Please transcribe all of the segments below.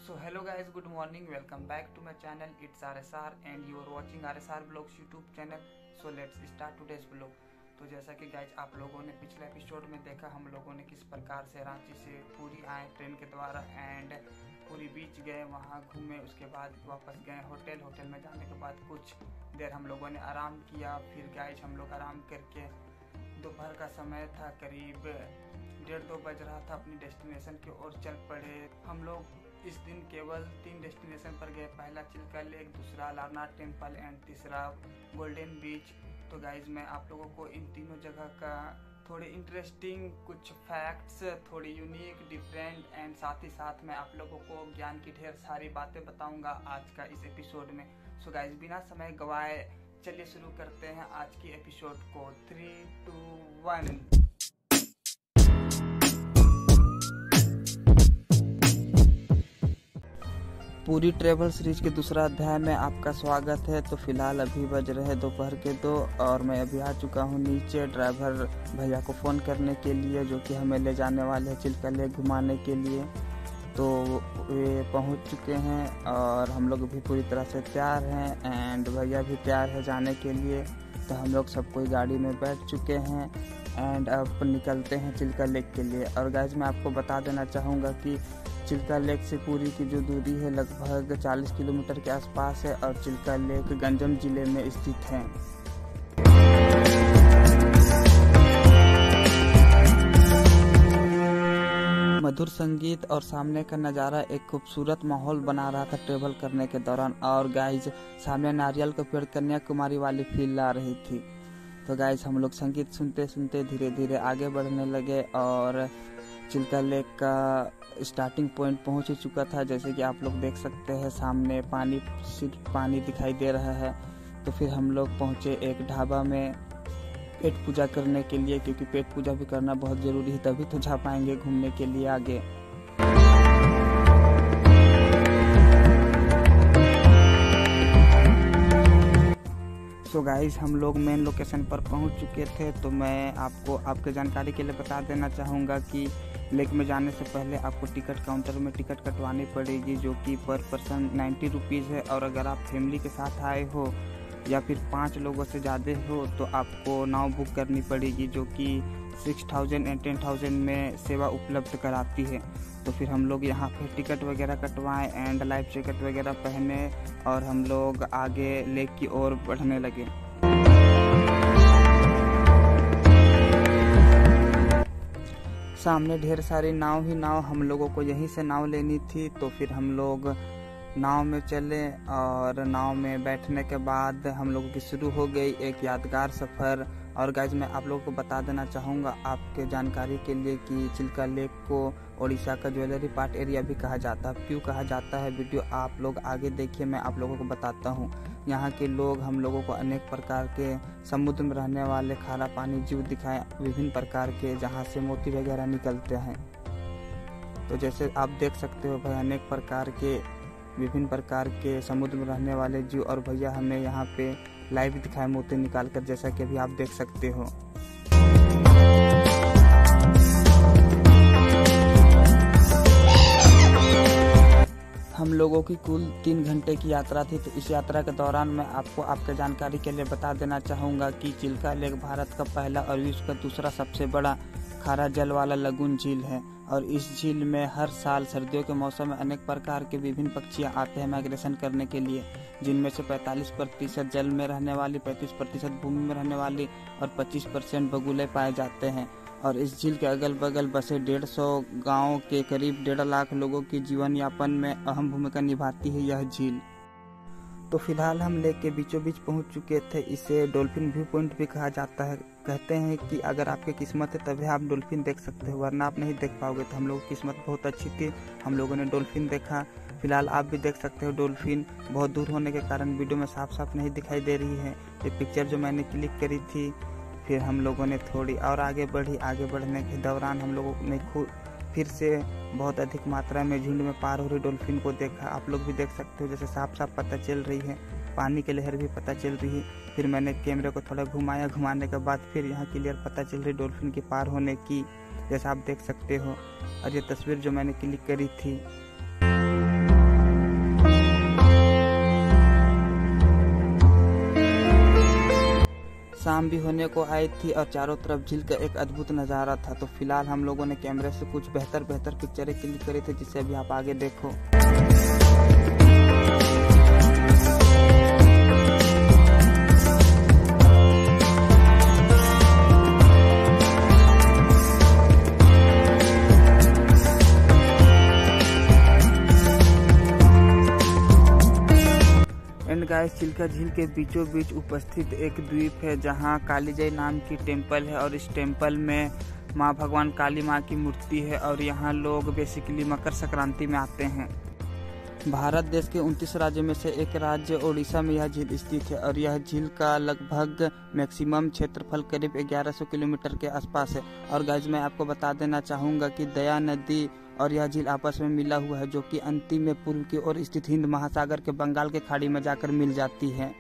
So hello guys, good morning, welcome back to my channel. It's RSR and you are watching RSR Vlogs YouTube channel. So let's start today's vlog. तो जैसा कि guys आप लोगों ने पिछले episode में देखा, हम लोगों ने किस प्रकार से रांची से पूरी आए ट्रेन के द्वारा एंड पूरी बीच गए, वहाँ घूमे, उसके बाद वापस गए होटल में जाने के बाद कुछ देर हम लोगों ने आराम किया। फिर गाइज हम लोग आराम करके दोपहर का समय था, करीब 1:30-2 बज रहा था, अपनी डेस्टिनेशन की ओर चल पड़े। हम लोग इस दिन केवल 3 डेस्टिनेशन पर गए, पहला चिल्का लेक, दूसरा लारनाथ टेम्पल एंड तीसरा गोल्डन बीच। तो गाइज मैं आप लोगों को इन तीनों जगह का थोड़े इंटरेस्टिंग कुछ फैक्ट्स, थोड़ी यूनिक, डिफरेंट एंड साथ ही साथ मैं आप लोगों को ज्ञान की ढेर सारी बातें बताऊंगा आज का इस एपिसोड में। सो गाइज बिना समय गवाए चलिए शुरू करते हैं आज की एपिसोड को। 3, 2, 1। पूरी ट्रेवल सीरीज के दूसरा अध्याय में आपका स्वागत है। तो फिलहाल अभी बज रहे दोपहर के 2 और मैं अभी आ चुका हूँ नीचे ड्राइवर भैया को फ़ोन करने के लिए, जो कि हमें ले जाने वाले हैं चिल्का लेक घुमाने के लिए। तो वे पहुँच चुके हैं और हम लोग भी पूरी तरह से तैयार हैं एंड भैया भी तैयार है जाने के लिए। तो हम लोग सब कोई गाड़ी में बैठ चुके हैं एंड अब निकलते हैं चिल्का लेक के लिए। और गाइज मैं आपको बता देना चाहूँगा कि चिल्का लेक से पूरी की जो दूरी है लगभग 40 किलोमीटर के आसपास है और चिल्का लेक गंजम जिले में स्थित है। मधुर संगीत और सामने का नज़ारा एक खूबसूरत माहौल बना रहा था ट्रेवल करने के दौरान। और गाइज सामने नारियल का पेड़ कन्याकुमारी वाली फील ला रही थी। तो गाइज हम लोग संगीत सुनते सुनते धीरे धीरे आगे बढ़ने लगे और चिल्का लेक का स्टार्टिंग पॉइंट पहुंच ही चुका था। जैसे कि आप लोग देख सकते हैं सामने सिर्फ पानी दिखाई दे रहा है। तो फिर हम लोग पहुंचे एक ढाबा में पेट पूजा करने के लिए, क्योंकि पेट पूजा भी करना बहुत ज़रूरी है, तभी तो जा पाएंगे घूमने के लिए आगे। सो गाइस हम लोग मेन लोकेशन पर पहुंच चुके थे। तो मैं आपको आपके जानकारी के लिए बता देना चाहूँगा कि लेक में जाने से पहले आपको टिकट काउंटर में टिकट कटवानी पड़ेगी, जो कि पर पर्सन 90 रुपीज़ है। और अगर आप फैमिली के साथ आए हो या फिर 5 लोगों से ज़्यादा हो तो आपको नाव बुक करनी पड़ेगी, जो कि 6000 एंड 10,000 में सेवा उपलब्ध कराती है। तो फिर हम लोग यहाँ पे टिकट वगैरह कटवाएं एंड लाइफ जैकेट वगैरह पहने और हम लोग आगे लेक की ओर बढ़ने लगे। सामने ढेर सारी नाव ही नाव, हम लोगों को यहीं से नाव लेनी थी। तो फिर हम लोग नाव में चले और नाव में बैठने के बाद हम लोगों की शुरू हो गई एक यादगार सफ़र। और गाइज मैं आप लोगों को बता देना चाहूँगा आपके जानकारी के लिए कि चिल्का लेक को ओडिशा का ज्वेलरी पार्ट एरिया भी कहा जाता है। क्यों कहा जाता है वीडियो आप लोग आगे देखिए, मैं आप लोगों को बताता हूँ। यहाँ के लोग हम लोगों को अनेक प्रकार के समुद्र में रहने वाले खारा पानी जीव दिखाए, विभिन्न प्रकार के, जहाँ से मोती वगैरह निकलते हैं। तो जैसे आप देख सकते हो भाई, अनेक प्रकार के विभिन्न प्रकार के समुद्र में रहने वाले जीव, और भैया हमें यहाँ पे लाइव दिखाए मोती निकाल कर, जैसा कि अभी आप देख सकते हो। हम लोगों की कुल 3 घंटे की यात्रा थी। तो इस यात्रा के दौरान मैं आपको आपके जानकारी के लिए बता देना चाहूँगा कि चिल्का लेक भारत का पहला और विश्व का दूसरा सबसे बड़ा खारा जल वाला लगून झील है। और इस झील में हर साल सर्दियों के मौसम में अनेक प्रकार के विभिन्न पक्षियाँ आते हैं माइग्रेशन करने के लिए, जिनमें से 45% जल में रहने वाली, 35% भूमि में रहने वाली और 25% बगुले पाए जाते हैं। और इस झील के अगल बगल बसे 150 गाँव के करीब 1.5 लाख लोगों की जीवन यापन में अहम भूमिका निभाती है यह झील। तो फिलहाल हम लेक के बीचों बीच पहुंच चुके थे। इसे डॉल्फिन व्यू पॉइंट भी कहा जाता है। कहते हैं कि अगर आपकी किस्मत है तभी आप डॉल्फिन देख सकते हो, वरना आप नहीं देख पाओगे। तो हम लोगों की किस्मत बहुत अच्छी थी, हम लोगों ने डॉल्फिन देखा। फिलहाल आप भी देख सकते हो डॉल्फिन। बहुत दूर होने के कारण वीडियो में साफ साफ नहीं दिखाई दे रही है ये पिक्चर जो मैंने क्लिक करी थी। फिर हम लोगों ने थोड़ी और आगे बढ़ी। आगे बढ़ने के दौरान हम लोगों ने फिर से बहुत अधिक मात्रा में झुंड में पार हो रही डॉल्फिन को देखा। आप लोग भी देख सकते हो, जैसे साफ साफ पता चल रही है, पानी की लहर भी पता चल रही है। फिर मैंने कैमरे को थोड़ा घुमाया, घुमाने के बाद फिर यहाँ क्लियर पता चल रही डॉल्फिन के पार होने की, जैसा आप देख सकते हो। और ये तस्वीर जो मैंने क्लिक करी थी शाम भी होने को आई थी और चारों तरफ झील का एक अद्भुत नज़ारा था। तो फिलहाल हम लोगों ने कैमरे से कुछ बेहतर पिक्चरें क्लिक करी थी, जिसे अभी आप आगे देखो। एंड गाइस, चिल्का झील के बीचों बीच उपस्थित एक द्वीप है जहां कालीजाई नाम की टेम्पल है और इस टेम्पल में मां भगवान काली मां की मूर्ति है और यहां लोग बेसिकली मकर संक्रांति में आते हैं। भारत देश के 29 राज्यों में से एक राज्य ओडिशा में यह झील स्थित है और यह झील का लगभग मैक्सिमम क्षेत्रफल करीब 1100 किलोमीटर के आसपास है। और गाइस, मैं आपको बता देना चाहूँगा कि दया नदी और यह झील आपस में मिला हुआ है, जो कि अंतिम में पूर्व की ओर स्थित हिंद महासागर के बंगाल के खाड़ी में जाकर मिल जाती है।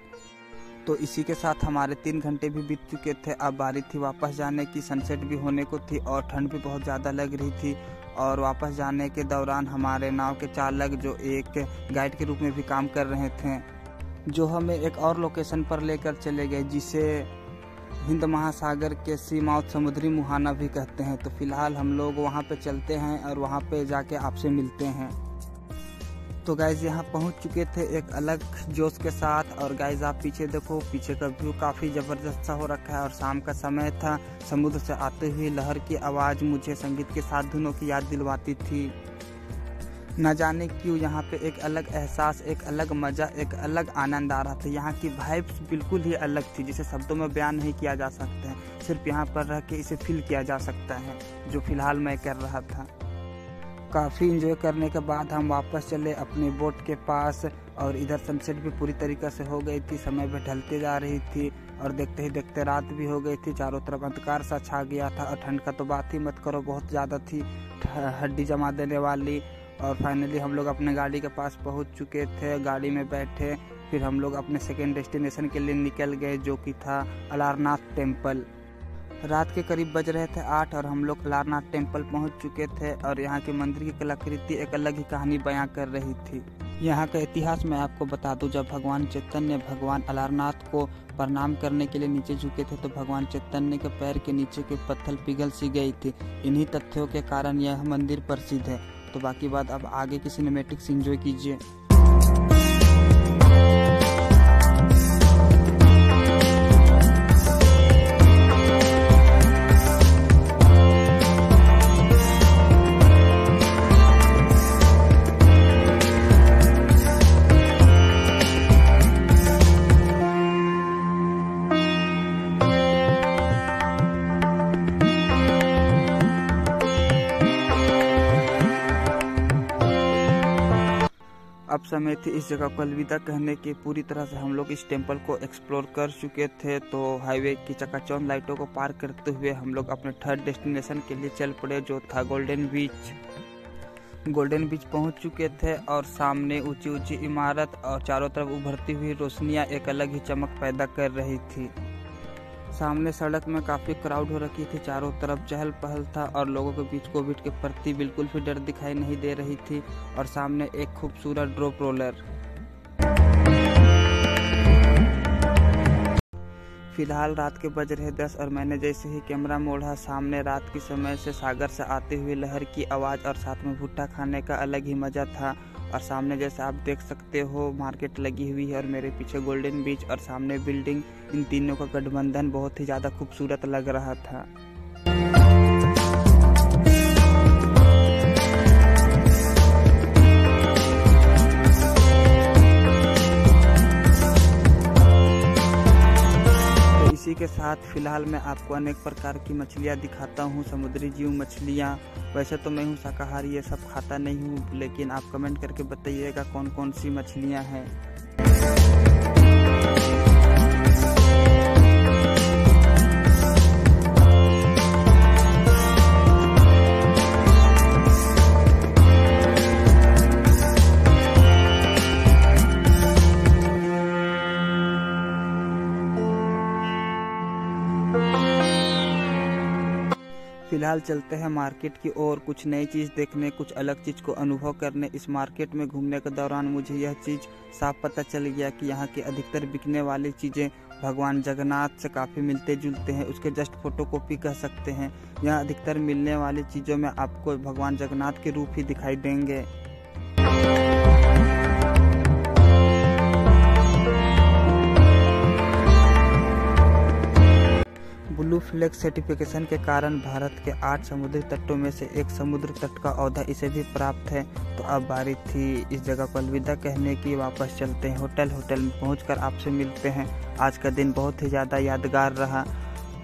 तो इसी के साथ हमारे 3 घंटे भी बीत चुके थे। अब बारी थी वापस जाने की। सनसेट भी होने को थी और ठंड भी बहुत ज़्यादा लग रही थी। और वापस जाने के दौरान हमारे नाव के चालक, जो एक गाइड के रूप में भी काम कर रहे थे, जो हमें एक और लोकेशन पर लेकर चले गए, जिसे हिंद महासागर के सी माउथ समुद्री मुहाना भी कहते हैं। तो फिलहाल हम लोग वहाँ पे चलते हैं और वहाँ पे जाके आपसे मिलते हैं। तो गाइज, यहाँ पहुँच चुके थे एक अलग जोश के साथ। और गाइज, आप पीछे देखो, पीछे का व्यू काफ़ी ज़बरदस्त सा हो रखा है और शाम का समय था। समुद्र से आते हुए लहर की आवाज़ मुझे संगीत के साथ धुनों की याद दिलवाती थी। न जाने क्यों यहाँ पे एक अलग एहसास, एक अलग मज़ा, एक अलग आनंद आ रहा था। यहाँ की वाइब्स बिल्कुल ही अलग थी, जिसे शब्दों में बयान नहीं किया जा सकता है। सिर्फ यहाँ पर रह के इसे फील किया जा सकता है, जो फिलहाल मैं कर रहा था। काफ़ी इंजॉय करने के बाद हम वापस चले अपने बोट के पास और इधर सनसेट भी पूरी तरीके से हो गई थी। समय भी ढलते जा रही थी और देखते ही देखते रात भी हो गई थी। चारों तरफ अंधकार सा छा गया था और ठंड का तो बात ही मत करो, बहुत ज़्यादा थी, हड्डी जमा देने वाली। और फाइनली हम लोग अपने गाड़ी के पास पहुंच चुके थे। गाड़ी में बैठे फिर हम लोग अपने सेकेंड डेस्टिनेशन के लिए निकल गए, जो कि था अलारनाथ टेम्पल। रात के करीब बज रहे थे 8 और हम लोग अलारनाथ टेम्पल पहुंच चुके थे। और यहाँ के मंदिर की कलाकृति एक अलग ही कहानी बयां कर रही थी। यहाँ का इतिहास मैं आपको बता दूं, जब भगवान चैतन्य भगवान अलारनाथ को प्रणाम करने के लिए नीचे झुके थे, तो भगवान चैतन्य के पैर के नीचे के पत्थर पिघल सी गई थी। इन्हीं तथ्यों के कारण यह मंदिर प्रसिद्ध है। तो बाकी बात अब आगे की सिनेमैटिक्स एंजॉय कीजिए। अब समय थी इस जगह को अलविदा कहने की। पूरी तरह से हम लोग इस टेम्पल को एक्सप्लोर कर चुके थे। तो हाईवे की चकाचौंध लाइटों को पार करते हुए हम लोग अपने थर्ड डेस्टिनेशन के लिए चल पड़े, जो था गोल्डन बीच। गोल्डन बीच पहुंच चुके थे और सामने ऊंची ऊंची इमारत और चारों तरफ उभरती हुई रोशनियां एक अलग ही चमक पैदा कर रही थी। सामने सड़क में काफ़ी क्राउड हो रखी थी, चारों तरफ चहल पहल था और लोगों के बीच कोविड के प्रति बिल्कुल भी डर दिखाई नहीं दे रही थी। और सामने एक खूबसूरत ड्रॉप रोलर। फिलहाल रात के बज रहे 10 और मैंने जैसे ही कैमरा मोड़ा, सामने रात के समय से सागर से आते हुए लहर की आवाज़ और साथ में भुट्टा खाने का अलग ही मज़ा था। और सामने जैसे आप देख सकते हो मार्केट लगी हुई है और मेरे पीछे गोल्डन बीच और सामने बिल्डिंग, इन तीनों का गठबंधन बहुत ही ज़्यादा खूबसूरत लग रहा था। इसी के साथ फिलहाल मैं आपको अनेक प्रकार की मछलियाँ दिखाता हूँ, समुद्री जीव मछलियाँ। वैसे तो मैं हूँ शाकाहारी, ये सब खाता नहीं हूँ, लेकिन आप कमेंट करके बताइएगा कौन कौन सी मछलियाँ हैं। फिलहाल चलते हैं मार्केट की ओर, कुछ नई चीज़ देखने, कुछ अलग चीज़ को अनुभव करने। इस मार्केट में घूमने के दौरान मुझे यह चीज़ साफ पता चल गया कि यहाँ की अधिकतर बिकने वाली चीज़ें भगवान जगन्नाथ से काफ़ी मिलते जुलते हैं, उसके जस्ट फोटोकॉपी कह सकते हैं। यहाँ अधिकतर मिलने वाली चीज़ों में आपको भगवान जगन्नाथ के रूप ही दिखाई देंगे। ब्लू फ्लैग सर्टिफिकेशन के कारण भारत के 8 समुद्री तटों में से एक समुद्र तट का ओहदा इसे भी प्राप्त है। तो अब बारी थी इस जगह को अलविदा कहने की। वापस चलते हैं होटल में पहुंचकर आपसे मिलते हैं। आज का दिन बहुत ही ज़्यादा यादगार रहा,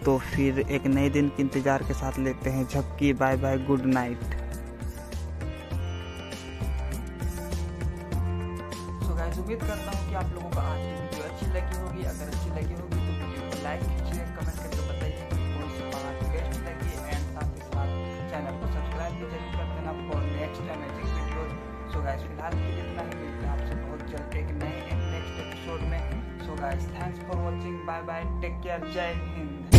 तो फिर एक नए दिन के इंतज़ार के साथ लेते हैं झपकी। Bye bye, good night. So guys, उम्मीद करता हूँ कि आप लोगों को आज की वीडियो अच्छी लगी होगी। अगर अच्छी लगी होगी तो वीडियो को लाइक कीजिए, कमेंट करके बताइए कौन सी बात बेस्ट लगी, एंड साथ ही साथ चैनल को सब्सक्राइब भी जरूर कर देना for next amazing videos. So guys, फिलहाल के लिए इतना ही। मिलते हैं आपसे बहुत जल्द एक नए नेक्स्ट एपिसोड में। So guys, thanks for watching. Bye bye, take care, जय हिंद।